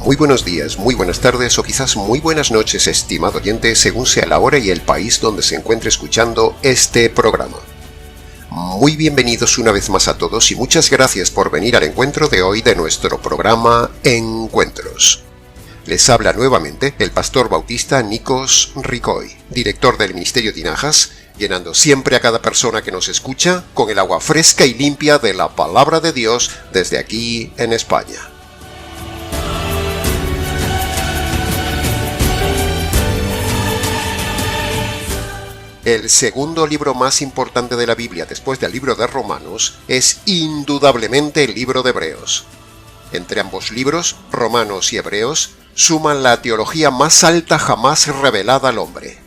Muy buenos días, muy buenas tardes o quizás muy buenas noches, estimado oyente, según sea la hora y el país donde se encuentre escuchando este programa. Muy bienvenidos una vez más a todos y muchas gracias por venir al encuentro de hoy de nuestro programa Encuentros. Les habla nuevamente el pastor bautista Nikos Ricoy, director del Ministerio Tinajas, llenando siempre a cada persona que nos escucha con el agua fresca y limpia de la Palabra de Dios desde aquí en España. El segundo libro más importante de la Biblia después del libro de Romanos es indudablemente el libro de Hebreos. Entre ambos libros, Romanos y Hebreos, suman la teología más alta jamás revelada al hombre.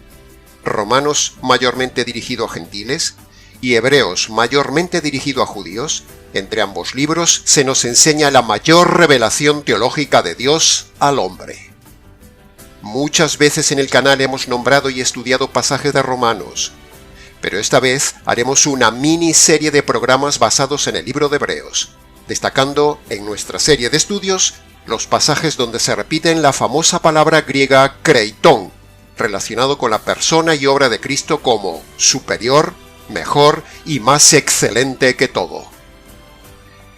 Romanos mayormente dirigido a gentiles y Hebreos mayormente dirigido a judíos, entre ambos libros se nos enseña la mayor revelación teológica de Dios al hombre. Muchas veces en el canal hemos nombrado y estudiado pasajes de Romanos, pero esta vez haremos una miniserie de programas basados en el libro de Hebreos, destacando en nuestra serie de estudios los pasajes donde se repiten la famosa palabra griega kreiton, relacionado con la persona y obra de Cristo como superior, mejor y más excelente que todo.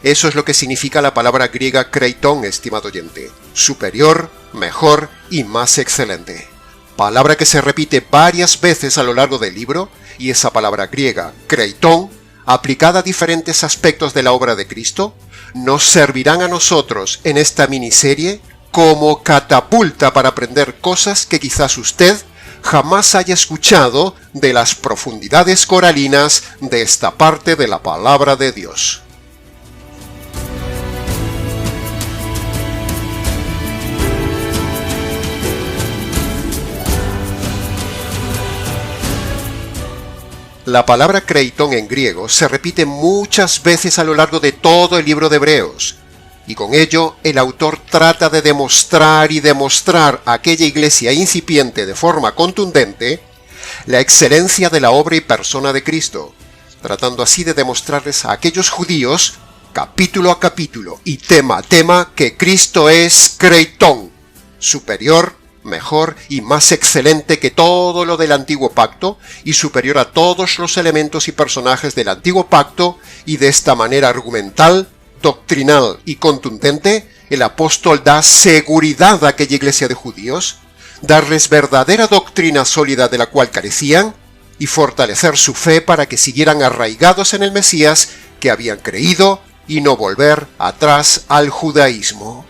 Eso es lo que significa la palabra griega kreiton, estimado oyente, superior, mejor y más excelente. Palabra que se repite varias veces a lo largo del libro, y esa palabra griega, kreiton, aplicada a diferentes aspectos de la obra de Cristo, nos servirán a nosotros en esta miniserie como catapulta para aprender cosas que quizás usted jamás haya escuchado de las profundidades coralinas de esta parte de la Palabra de Dios. La palabra kreiton en griego se repite muchas veces a lo largo de todo el libro de Hebreos, y con ello el autor trata de demostrar a aquella iglesia incipiente de forma contundente la excelencia de la obra y persona de Cristo, tratando así de demostrarles a aquellos judíos, capítulo a capítulo y tema a tema, que Cristo es kreiton, superior, mejor y más excelente que todo lo del antiguo pacto y superior a todos los elementos y personajes del antiguo pacto, y de esta manera argumental, doctrinal y contundente, el apóstol da seguridad a aquella iglesia de judíos, darles verdadera doctrina sólida de la cual carecían y fortalecer su fe para que siguieran arraigados en el Mesías que habían creído y no volver atrás al judaísmo.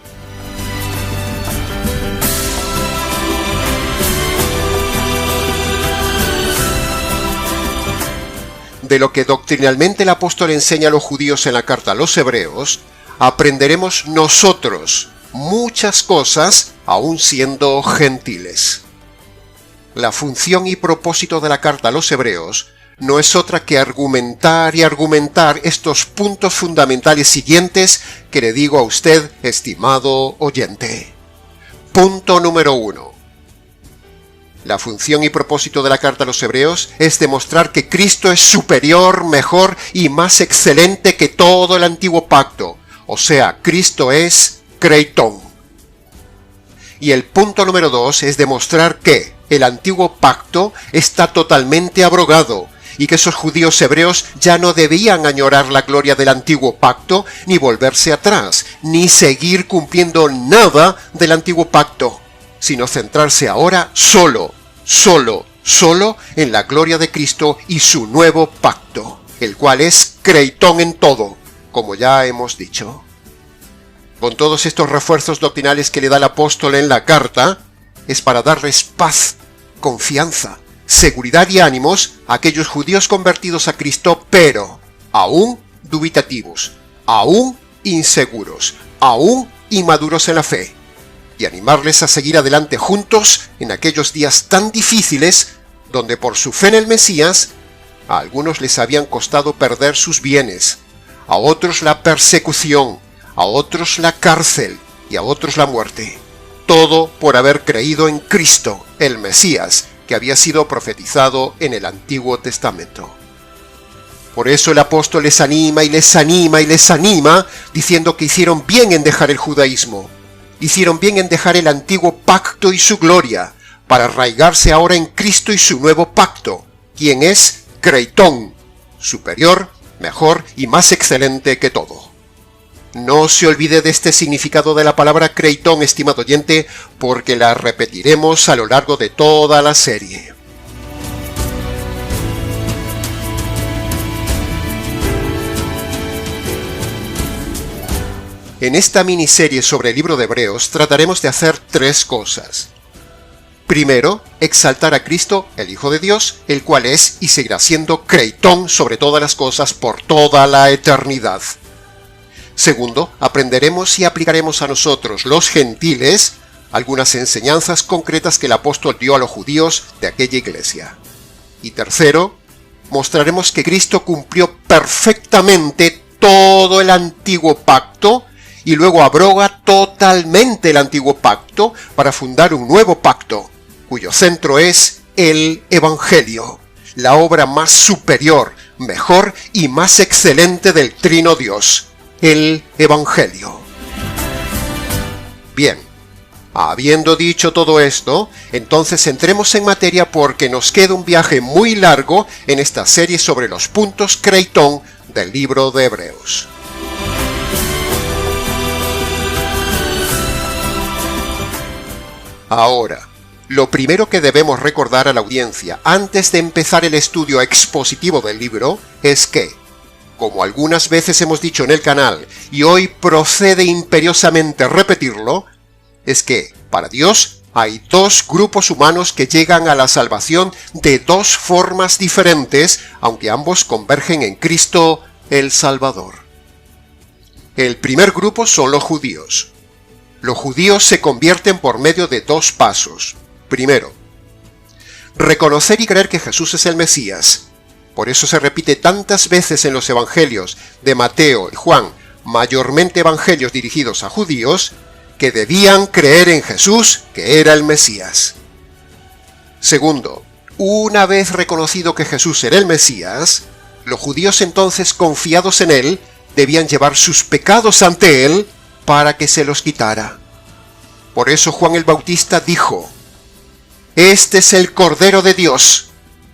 De lo que doctrinalmente el apóstol enseña a los judíos en la carta a los hebreos, aprenderemos nosotros muchas cosas aún siendo gentiles. La función y propósito de la carta a los hebreos no es otra que argumentar estos puntos fundamentales siguientes que le digo a usted, estimado oyente. Punto número 1. La función y propósito de la carta a los hebreos es demostrar que Cristo es superior, mejor y más excelente que todo el antiguo pacto, o sea, Cristo es kreiton. Y el punto número 2 es demostrar que el antiguo pacto está totalmente abrogado y que esos judíos hebreos ya no debían añorar la gloria del antiguo pacto, ni volverse atrás, ni seguir cumpliendo nada del antiguo pacto, sino centrarse ahora solo en la gloria de Cristo y su nuevo pacto, el cual es kreiton en todo, como ya hemos dicho. Con todos estos refuerzos doctrinales que le da el apóstol en la carta, es para darles paz, confianza, seguridad y ánimos a aquellos judíos convertidos a Cristo, pero aún dubitativos, aún inseguros, aún inmaduros en la fe, y animarles a seguir adelante juntos en aquellos días tan difíciles donde por su fe en el Mesías a algunos les habían costado perder sus bienes, a otros la persecución, a otros la cárcel y a otros la muerte. Todo por haber creído en Cristo, el Mesías, que había sido profetizado en el Antiguo Testamento. Por eso el apóstol les anima, diciendo que hicieron bien en dejar el judaísmo, hicieron bien en dejar el antiguo pacto y su gloria, para arraigarse ahora en Cristo y su nuevo pacto, quien es Creitón, superior, mejor y más excelente que todo. No se olvide de este significado de la palabra Creitón, estimado oyente, porque la repetiremos a lo largo de toda la serie. En esta miniserie sobre el libro de Hebreos trataremos de hacer tres cosas. Primero, exaltar a Cristo, el Hijo de Dios, el cual es y seguirá siendo Creitón sobre todas las cosas por toda la eternidad. Segundo, aprenderemos y aplicaremos a nosotros, los gentiles, algunas enseñanzas concretas que el apóstol dio a los judíos de aquella iglesia. Y tercero, mostraremos que Cristo cumplió perfectamente todo el antiguo pacto y luego abroga totalmente el antiguo pacto para fundar un nuevo pacto, cuyo centro es el Evangelio, la obra más superior, mejor y más excelente del Trino Dios, el Evangelio. Bien, habiendo dicho todo esto, entonces entremos en materia porque nos queda un viaje muy largo en esta serie sobre los puntos Creitón del libro de Hebreos. Ahora, lo primero que debemos recordar a la audiencia antes de empezar el estudio expositivo del libro es que, como algunas veces hemos dicho en el canal y hoy procede imperiosamente repetirlo, es que, para Dios, hay dos grupos humanos que llegan a la salvación de dos formas diferentes, aunque ambos convergen en Cristo el Salvador. El primer grupo son los judíos. Los judíos se convierten por medio de dos pasos. Primero, reconocer y creer que Jesús es el Mesías. Por eso se repite tantas veces en los evangelios de Mateo y Juan, mayormente evangelios dirigidos a judíos, que debían creer en Jesús, que era el Mesías. Segundo, una vez reconocido que Jesús era el Mesías, los judíos entonces, confiados en él, debían llevar sus pecados ante él para que se los quitara. Por eso Juan el Bautista dijo: «Este es el Cordero de Dios,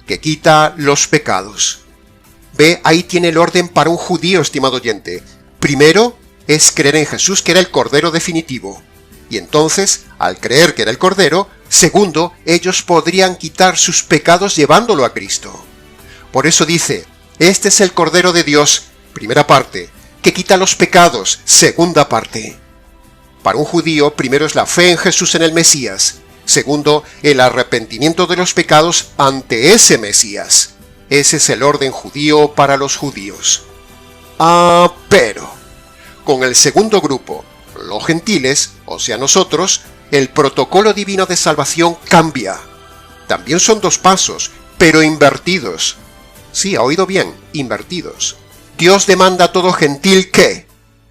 que quita los pecados». Ve, ahí tiene el orden para un judío, estimado oyente. Primero es creer en Jesús, que era el Cordero definitivo. Y entonces, al creer que era el Cordero, segundo, ellos podrían quitar sus pecados llevándolo a Cristo. Por eso dice: «Este es el Cordero de Dios», primera parte, que quita los pecados, segunda parte. Para un judío, primero es la fe en Jesús, en el Mesías. Segundo, el arrepentimiento de los pecados ante ese Mesías. Ese es el orden judío para los judíos. Pero, con el segundo grupo, los gentiles, o sea nosotros, el protocolo divino de salvación cambia. También son dos pasos, pero invertidos. Sí, ha oído bien, invertidos. Dios demanda a todo gentil que,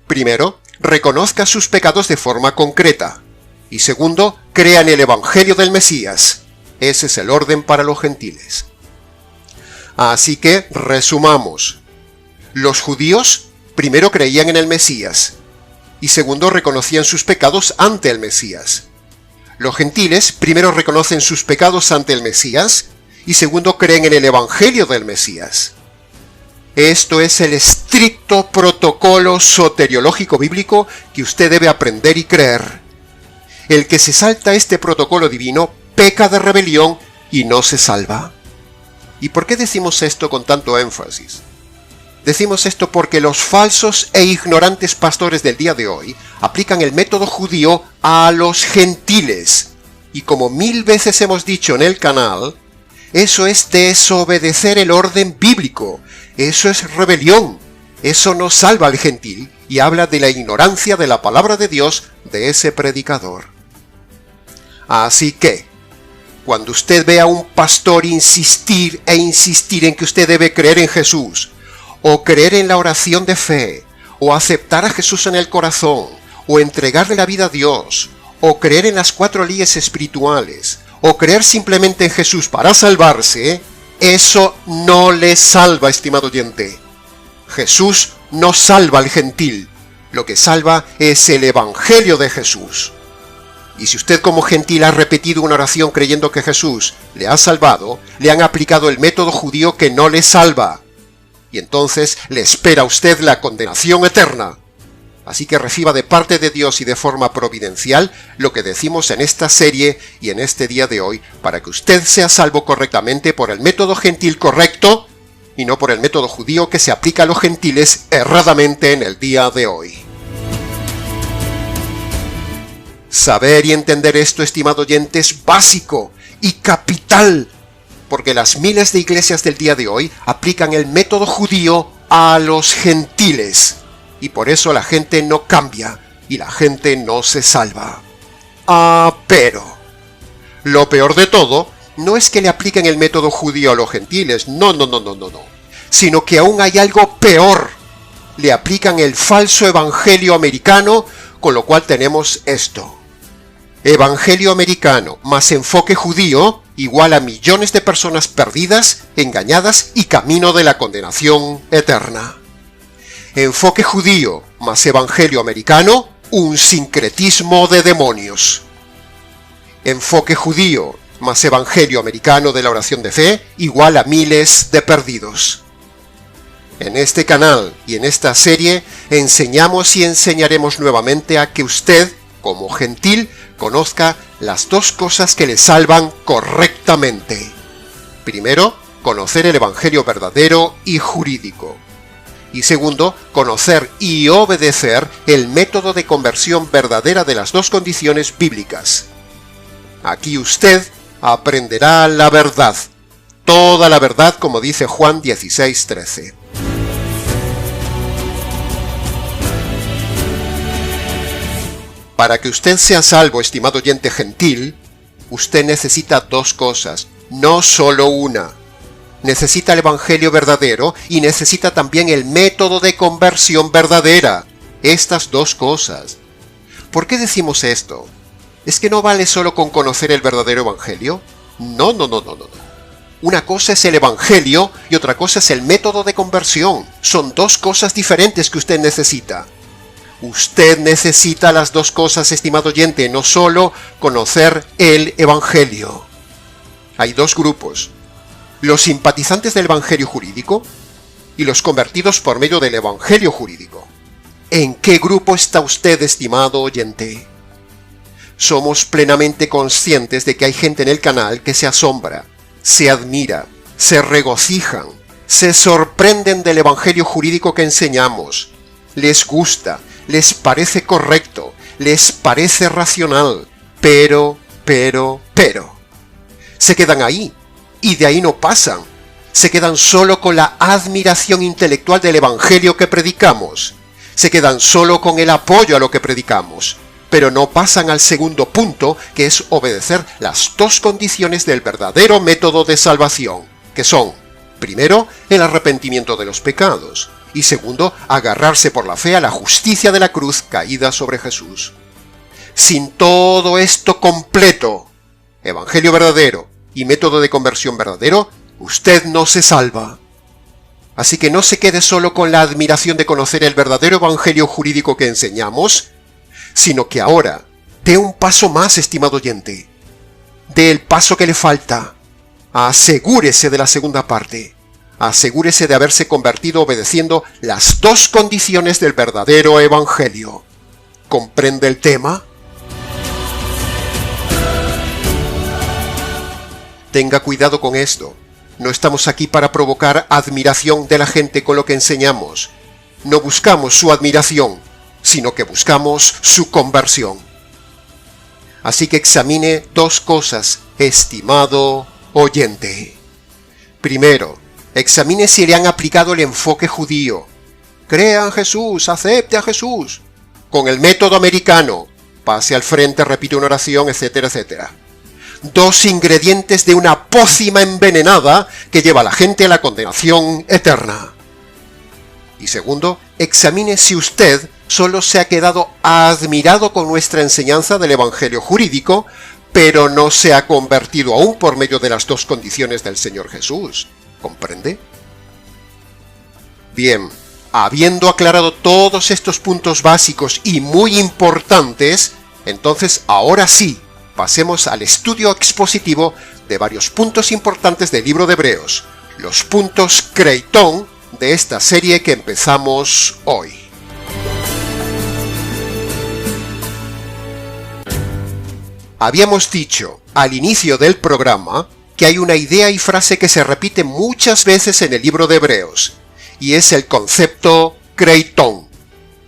primero, reconozca sus pecados de forma concreta, y segundo, crea en el Evangelio del Mesías. Ese es el orden para los gentiles. Así que, resumamos. Los judíos primero creían en el Mesías, y segundo reconocían sus pecados ante el Mesías. Los gentiles primero reconocen sus pecados ante el Mesías, y segundo creen en el Evangelio del Mesías. Esto es el estricto protocolo soteriológico bíblico que usted debe aprender y creer. El que se salta este protocolo divino peca de rebelión y no se salva. ¿Y por qué decimos esto con tanto énfasis? Decimos esto porque los falsos e ignorantes pastores del día de hoy aplican el método judío a los gentiles. Y como 1000 veces hemos dicho en el canal, eso es desobedecer el orden bíblico. Eso es rebelión. Eso no salva al gentil y habla de la ignorancia de la palabra de Dios de ese predicador. Así que, cuando usted vea a un pastor insistir en que usted debe creer en Jesús, o creer en la oración de fe, o aceptar a Jesús en el corazón, o entregarle la vida a Dios, o creer en las 4 leyes espirituales, o creer simplemente en Jesús para salvarse, eso no le salva, estimado oyente. Jesús no salva al gentil. Lo que salva es el Evangelio de Jesús. Y si usted como gentil ha repetido una oración creyendo que Jesús le ha salvado, le han aplicado el método judío que no le salva. Y entonces le espera a usted la condenación eterna. Así que reciba de parte de Dios y de forma providencial lo que decimos en esta serie y en este día de hoy, para que usted sea salvo correctamente por el método gentil correcto y no por el método judío que se aplica a los gentiles erradamente en el día de hoy. Saber y entender esto, estimado oyente, es básico y capital, porque las miles de iglesias del día de hoy aplican el método judío a los gentiles. Y por eso la gente no cambia y la gente no se salva. Pero lo peor de todo no es que le apliquen el método judío a los gentiles, no, sino que aún hay algo peor. Le aplican el falso evangelio americano, con lo cual tenemos esto. Evangelio americano más enfoque judío igual a millones de personas perdidas, engañadas y camino de la condenación eterna. Enfoque judío más evangelio americano, un sincretismo de demonios. Enfoque judío más evangelio americano de la oración de fe, igual a miles de perdidos. En este canal y en esta serie enseñamos y enseñaremos nuevamente a que usted, como gentil, conozca las dos cosas que le salvan correctamente. Primero, conocer el evangelio verdadero y jurídico. Y segundo, conocer y obedecer el método de conversión verdadera de las dos condiciones bíblicas. Aquí usted aprenderá la verdad, toda la verdad, como dice Juan 16:13. Para que usted sea salvo, estimado oyente gentil, usted necesita dos cosas, no solo una. Necesita el evangelio verdadero y necesita también el método de conversión verdadera. Estas dos cosas. ¿Por qué decimos esto? ¿Es que no vale solo con conocer el verdadero evangelio? No. Una cosa es el evangelio y otra cosa es el método de conversión. Son dos cosas diferentes que usted necesita. Usted necesita las dos cosas, estimado oyente, no solo conocer el evangelio. Hay dos grupos. Los simpatizantes del evangelio jurídico y los convertidos por medio del evangelio jurídico. ¿En qué grupo está usted, estimado oyente? Somos plenamente conscientes de que hay gente en el canal que se asombra, se admira, se regocijan, se sorprenden del evangelio jurídico que enseñamos. Les gusta, les parece correcto, les parece racional, pero. Se quedan ahí. Y de ahí no pasan. Se quedan solo con la admiración intelectual del evangelio que predicamos. Se quedan solo con el apoyo a lo que predicamos. Pero no pasan al segundo punto, que es obedecer las dos condiciones del verdadero método de salvación, que son, primero, el arrepentimiento de los pecados, y segundo, agarrarse por la fe a la justicia de la cruz caída sobre Jesús. Sin todo esto completo, evangelio verdadero y método de conversión verdadero, usted no se salva. Así que no se quede solo con la admiración de conocer el verdadero evangelio jurídico que enseñamos, sino que ahora dé un paso más, estimado oyente. Dé el paso que le falta. Asegúrese de la segunda parte. Asegúrese de haberse convertido obedeciendo las dos condiciones del verdadero evangelio. ¿Comprende el tema? Tenga cuidado con esto. No estamos aquí para provocar admiración de la gente con lo que enseñamos. No buscamos su admiración, sino que buscamos su conversión. Así que examine dos cosas, estimado oyente. Primero, examine si le han aplicado el enfoque judío. Crea en Jesús, acepte a Jesús. Con el método americano, pase al frente, repite una oración, etcétera, etcétera. Dos ingredientes de una pócima envenenada que lleva a la gente a la condenación eterna. Y segundo, examine si usted solo se ha quedado admirado con nuestra enseñanza del evangelio jurídico, pero no se ha convertido aún por medio de las dos condiciones del Señor Jesús. ¿Comprende? Bien, habiendo aclarado todos estos puntos básicos y muy importantes, Entonces, ahora sí, pasemos al estudio expositivo de varios puntos importantes del libro de Hebreos, los puntos Creighton de esta serie que empezamos hoy. Habíamos dicho al inicio del programa que hay una idea y frase que se repite muchas veces en el libro de Hebreos, y es el concepto Creighton,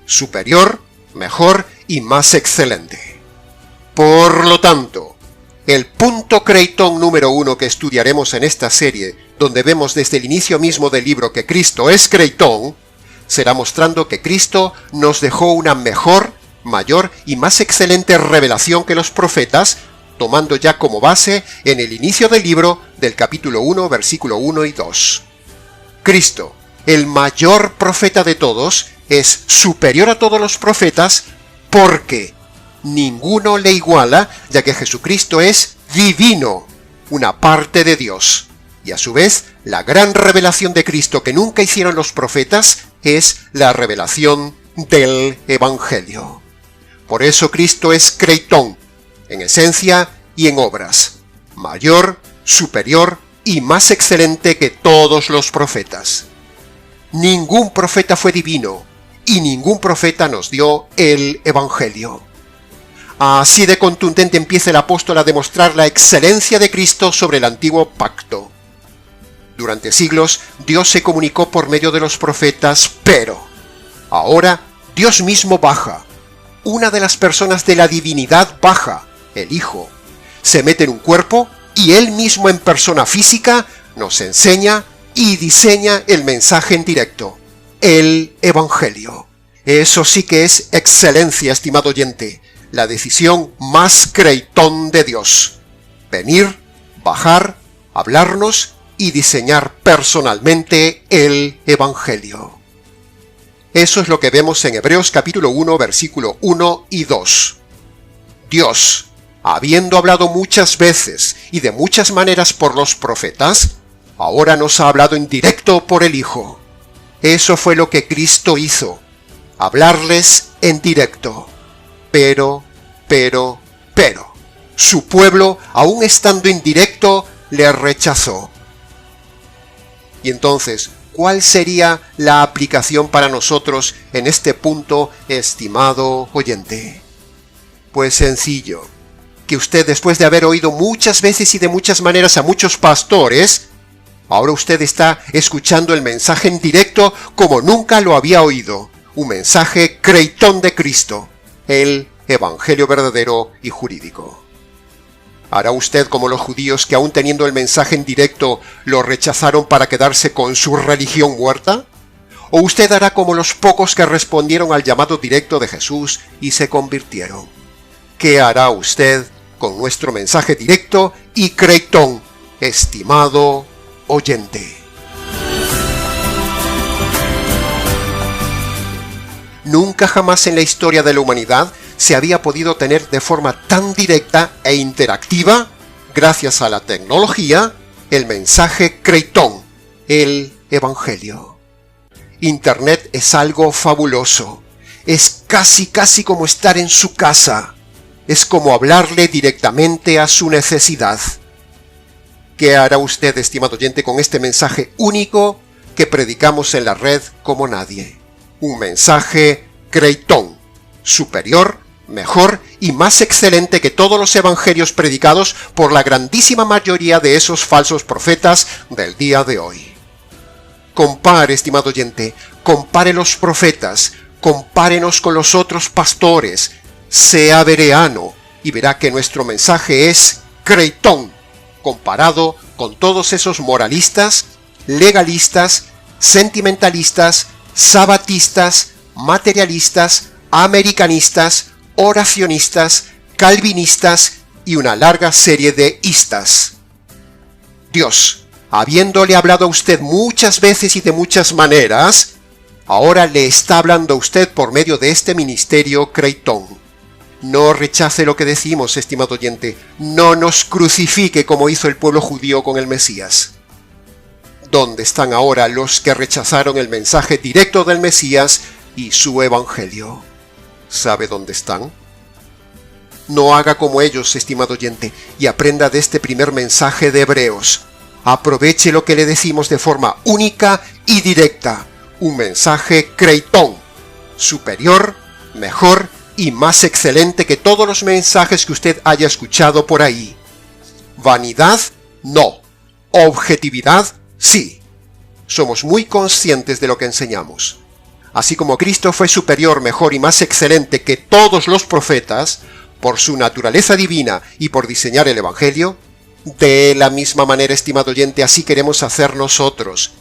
superior, mejor y más excelente. Por lo tanto, el punto Creighton número 1 que estudiaremos en esta serie, donde vemos desde el inicio mismo del libro que Cristo es Creighton, será mostrando que Cristo nos dejó una mejor, mayor y más excelente revelación que los profetas, tomando ya como base en el inicio del libro del capítulo 1, versículo 1 y 2. Cristo, el mayor profeta de todos, es superior a todos los profetas porque ninguno le iguala, ya que Jesucristo es divino, una parte de Dios. Y a su vez, la gran revelación de Cristo que nunca hicieron los profetas es la revelación del Evangelio. Por eso Cristo es Creighton, en esencia y en obras, mayor, superior y más excelente que todos los profetas. Ningún profeta fue divino, y ningún profeta nos dio el Evangelio. Así de contundente empieza el apóstol a demostrar la excelencia de Cristo sobre el antiguo pacto. Durante siglos, Dios se comunicó por medio de los profetas, pero ahora Dios mismo baja. Una de las personas de la divinidad baja, el Hijo, se mete en un cuerpo y Él mismo en persona física nos enseña y diseña el mensaje en directo, el Evangelio. Eso sí que es excelencia, estimado oyente, la decisión más Creighton de Dios. Venir, bajar, hablarnos y diseñar personalmente el Evangelio. Eso es lo que vemos en Hebreos capítulo 1, versículo 1 y 2. Dios, habiendo hablado muchas veces y de muchas maneras por los profetas, ahora nos ha hablado en directo por el Hijo. Eso fue lo que Cristo hizo, hablarles en directo. Pero, su pueblo, aún estando en directo, le rechazó. Y entonces, ¿cuál sería la aplicación para nosotros en este punto, estimado oyente? Pues sencillo, que usted, después de haber oído muchas veces y de muchas maneras a muchos pastores, ahora usted está escuchando el mensaje en directo como nunca lo había oído, un mensaje Creighton de Cristo, el Evangelio verdadero y jurídico. ¿Hará usted como los judíos que, aún teniendo el mensaje en directo, lo rechazaron para quedarse con su religión muerta? ¿O usted hará como los pocos que respondieron al llamado directo de Jesús y se convirtieron? ¿Qué hará usted con nuestro mensaje directo y Creighton, estimado oyente? Nunca jamás en la historia de la humanidad se había podido tener de forma tan directa e interactiva, gracias a la tecnología, el mensaje Creighton, el Evangelio. Internet es algo fabuloso. Es casi como estar en su casa. Es como hablarle directamente a su necesidad. ¿Qué hará usted, estimado oyente, con este mensaje único que predicamos en la red como nadie? Un mensaje Creighton, superior, mejor y más excelente que todos los evangelios predicados por la grandísima mayoría de esos falsos profetas del día de hoy. Compare, estimado oyente, compare los profetas, compárenos con los otros pastores, sea bereano y verá que nuestro mensaje es Creighton, comparado con todos esos moralistas, legalistas, sentimentalistas, sabatistas, materialistas, americanistas, oracionistas, calvinistas y una larga serie de istas. Dios, habiéndole hablado a usted muchas veces y de muchas maneras, ahora le está hablando a usted por medio de este ministerio Creighton. No rechace lo que decimos, estimado oyente, no nos crucifique como hizo el pueblo judío con el Mesías. ¿Dónde están ahora los que rechazaron el mensaje directo del Mesías y su evangelio? ¿Sabe dónde están? No haga como ellos, estimado oyente, y aprenda de este primer mensaje de Hebreos. Aproveche lo que le decimos de forma única y directa. Un mensaje creitón, superior, mejor y más excelente que todos los mensajes que usted haya escuchado por ahí. Vanidad, no. Objetividad, sí. Somos muy conscientes de lo que enseñamos. Así como Cristo fue superior, mejor y más excelente que todos los profetas, por su naturaleza divina y por diseñar el Evangelio, de la misma manera, estimado oyente, así queremos hacer nosotros.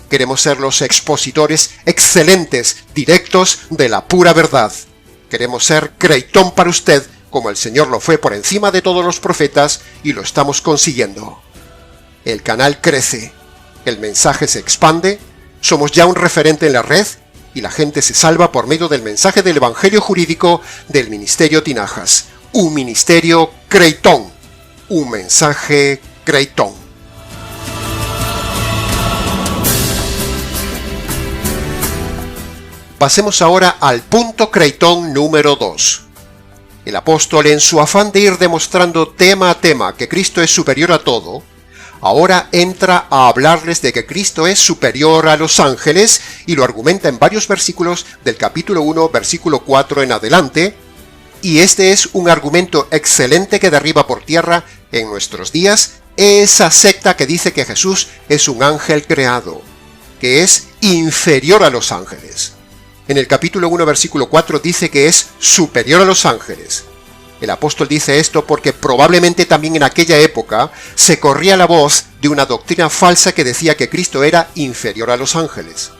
Queremos ser los expositores excelentes, directos de la pura verdad. Queremos ser creitón para usted, como el Señor lo fue por encima de todos los profetas, y lo estamos consiguiendo. El canal crece, el mensaje se expande, somos ya un referente en la red, y la gente se salva por medio del mensaje del Evangelio jurídico del Ministerio Tinajas. Un ministerio creitón, un mensaje creitón. Pasemos ahora al punto creitón número 2. El apóstol, en su afán de ir demostrando tema a tema que Cristo es superior a todo, ahora entra a hablarles de que Cristo es superior a los ángeles y lo argumenta en varios versículos del capítulo 1, versículo 4 en adelante, y este es un argumento excelente que derriba por tierra en nuestros días esa secta que dice que Jesús es un ángel creado, que es inferior a los ángeles. En el capítulo 1, versículo 4 dice que es superior a los ángeles. El apóstol dice esto porque probablemente también en aquella época se corría la voz de una doctrina falsa que decía que Cristo era inferior a los ángeles.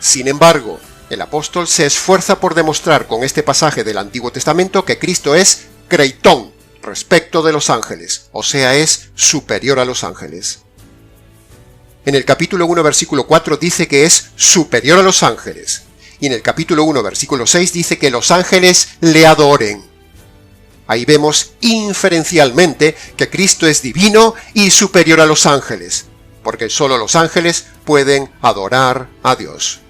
Sin embargo, el apóstol se esfuerza por demostrar con este pasaje del Antiguo Testamento que Cristo es creitón respecto de los ángeles, o sea, es superior a los ángeles. En el capítulo 1, versículo 4 dice que es superior a los ángeles. Y en el capítulo 1, versículo 6 dice que los ángeles le adoren. Ahí vemos inferencialmente que Cristo es divino y superior a los ángeles, porque solo los ángeles pueden adorar a Dios.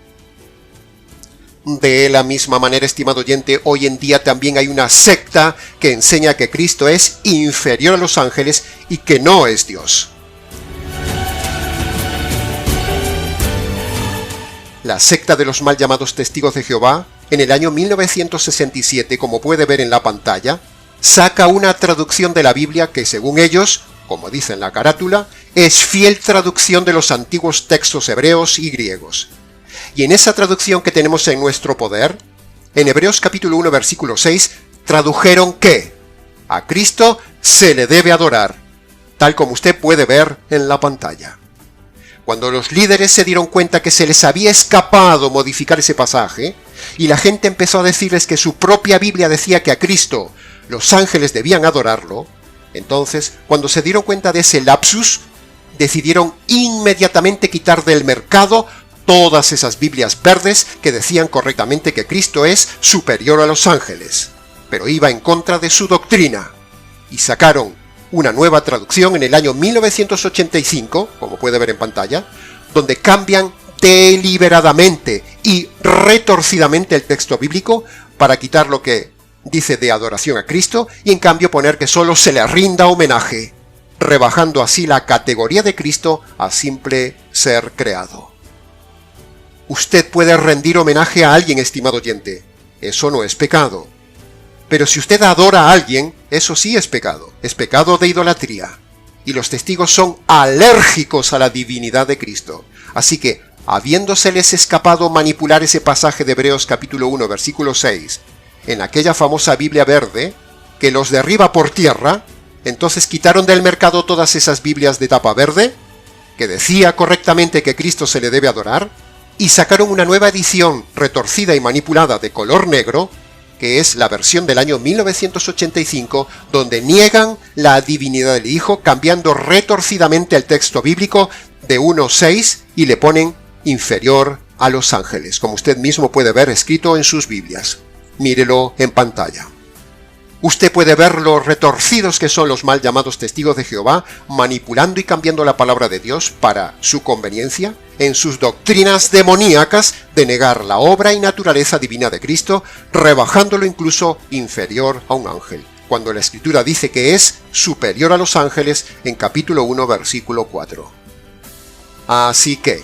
De la misma manera, estimado oyente, hoy en día también hay una secta que enseña que Cristo es inferior a los ángeles y que no es Dios. La secta de los mal llamados testigos de Jehová, en el año 1967, como puede ver en la pantalla, saca una traducción de la Biblia que, según ellos, como dice en la carátula, es fiel traducción de los antiguos textos hebreos y griegos. Y en esa traducción que tenemos en nuestro poder, en Hebreos capítulo 1, versículo 6, tradujeron que a Cristo se le debe adorar, tal como usted puede ver en la pantalla. Cuando los líderes se dieron cuenta que se les había escapado modificar ese pasaje, y la gente empezó a decirles que su propia Biblia decía que a Cristo los ángeles debían adorarlo, entonces, cuando se dieron cuenta de ese lapsus, decidieron inmediatamente quitar del mercado todas esas Biblias verdes que decían correctamente que Cristo es superior a los ángeles, pero iba en contra de su doctrina, y sacaron una nueva traducción en el año 1985, como puede ver en pantalla, donde cambian deliberadamente y retorcidamente el texto bíblico para quitar lo que dice de adoración a Cristo y en cambio poner que solo se le rinda homenaje, rebajando así la categoría de Cristo a simple ser creado. Usted puede rendir homenaje a alguien, estimado oyente. Eso no es pecado. Pero si usted adora a alguien, eso sí es pecado de idolatría. Y los testigos son alérgicos a la divinidad de Cristo. Así que, habiéndoseles escapado manipular ese pasaje de Hebreos capítulo 1, versículo 6, en aquella famosa Biblia verde, que los derriba por tierra, entonces quitaron del mercado todas esas Biblias de tapa verde, que decía correctamente que Cristo se le debe adorar, y sacaron una nueva edición retorcida y manipulada de color negro, que es la versión del año 1985, donde niegan la divinidad del Hijo, cambiando retorcidamente el texto bíblico de 1.6 y le ponen inferior a los ángeles, como usted mismo puede ver escrito en sus Biblias. Mírelo en pantalla. Usted puede ver lo retorcidos que son los mal llamados testigos de Jehová, manipulando y cambiando la palabra de Dios para su conveniencia, en sus doctrinas demoníacas de negar la obra y naturaleza divina de Cristo, rebajándolo incluso inferior a un ángel, cuando la Escritura dice que es superior a los ángeles en capítulo 1, versículo 4. Así que,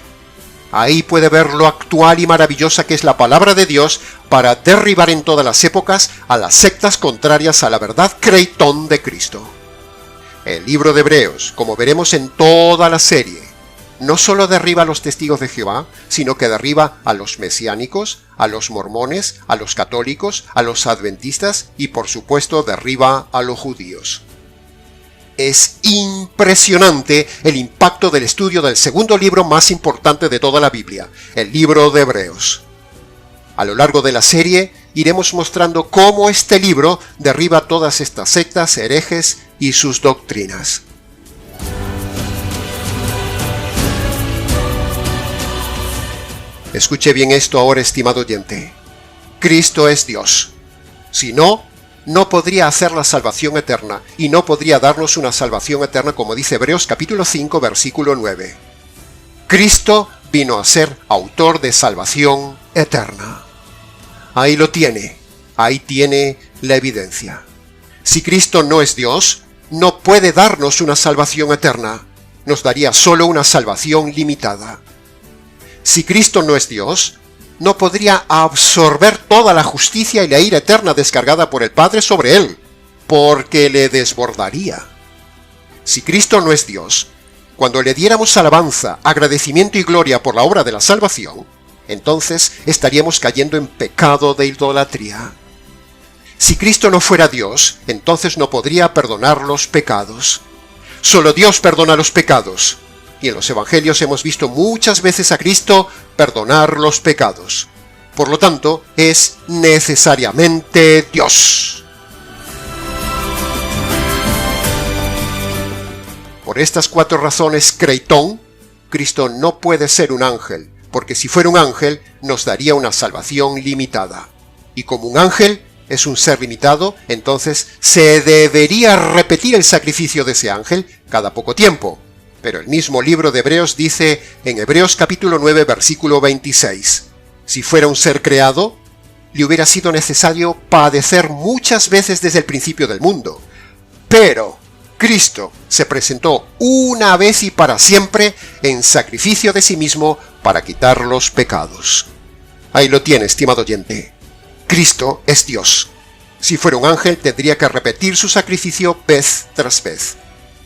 ahí puede ver lo actual y maravillosa que es la palabra de Dios para derribar en todas las épocas a las sectas contrarias a la verdad creitón de Cristo. El libro de Hebreos, como veremos en toda la serie, no solo derriba a los testigos de Jehová, sino que derriba a los mesiánicos, a los mormones, a los católicos, a los adventistas y por supuesto derriba a los judíos. Es impresionante el impacto del estudio del segundo libro más importante de toda la Biblia, el libro de Hebreos. A lo largo de la serie iremos mostrando cómo este libro derriba todas estas sectas, herejes y sus doctrinas. Escuche bien esto ahora, estimado oyente. Cristo es Dios. Si no, no podría hacer la salvación eterna y no podría darnos una salvación eterna como dice Hebreos capítulo 5 versículo 9. Cristo vino a ser autor de salvación eterna. Ahí lo tiene, ahí tiene la evidencia. Si Cristo no es Dios, no puede darnos una salvación eterna, nos daría solo una salvación limitada. Si Cristo no es Dios, no podría absorber toda la justicia y la ira eterna descargada por el Padre sobre él, porque le desbordaría. Si Cristo no es Dios, cuando le diéramos alabanza, agradecimiento y gloria por la obra de la salvación, entonces estaríamos cayendo en pecado de idolatría. Si Cristo no fuera Dios, entonces no podría perdonar los pecados. Solo Dios perdona los pecados. Y en los evangelios hemos visto muchas veces a Cristo perdonar los pecados. Por lo tanto, es necesariamente Dios. Por estas 4 razones, creitón, Cristo no puede ser un ángel, porque si fuera un ángel, nos daría una salvación limitada. Y como un ángel es un ser limitado, entonces se debería repetir el sacrificio de ese ángel cada poco tiempo. Pero el mismo libro de Hebreos dice en Hebreos capítulo 9 versículo 26, si fuera un ser creado, le hubiera sido necesario padecer muchas veces desde el principio del mundo. Pero Cristo se presentó una vez y para siempre en sacrificio de sí mismo para quitar los pecados. Ahí lo tiene, estimado oyente. Cristo es Dios. Si fuera un ángel tendría que repetir su sacrificio vez tras vez,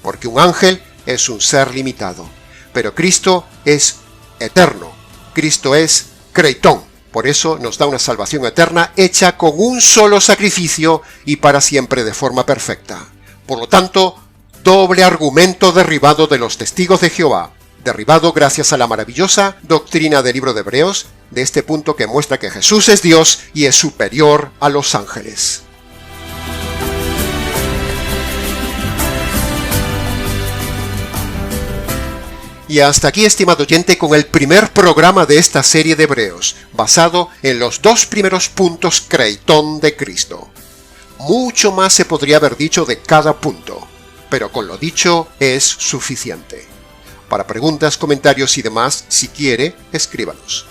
porque un ángel es un ser limitado, pero Cristo es eterno, Cristo es creitón, por eso nos da una salvación eterna hecha con un solo sacrificio y para siempre de forma perfecta. Por lo tanto, doble argumento derribado de los testigos de Jehová, derribado gracias a la maravillosa doctrina del libro de Hebreos, de este punto que muestra que Jesús es Dios y es superior a los ángeles. Y hasta aquí, estimado oyente, con el primer programa de esta serie de Hebreos, basado en los 2 primeros puntos creitón de Cristo. Mucho más se podría haber dicho de cada punto, pero con lo dicho es suficiente. Para preguntas, comentarios y demás, si quiere, escríbanos.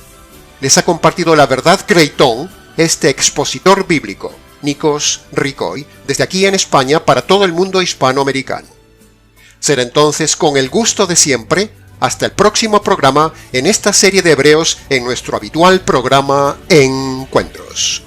Les ha compartido la verdad creitón este expositor bíblico, Nikos Ricoy, desde aquí en España para todo el mundo hispanoamericano. Será entonces con el gusto de siempre. Hasta el próximo programa en esta serie de Hebreos en nuestro habitual programa Encuentros.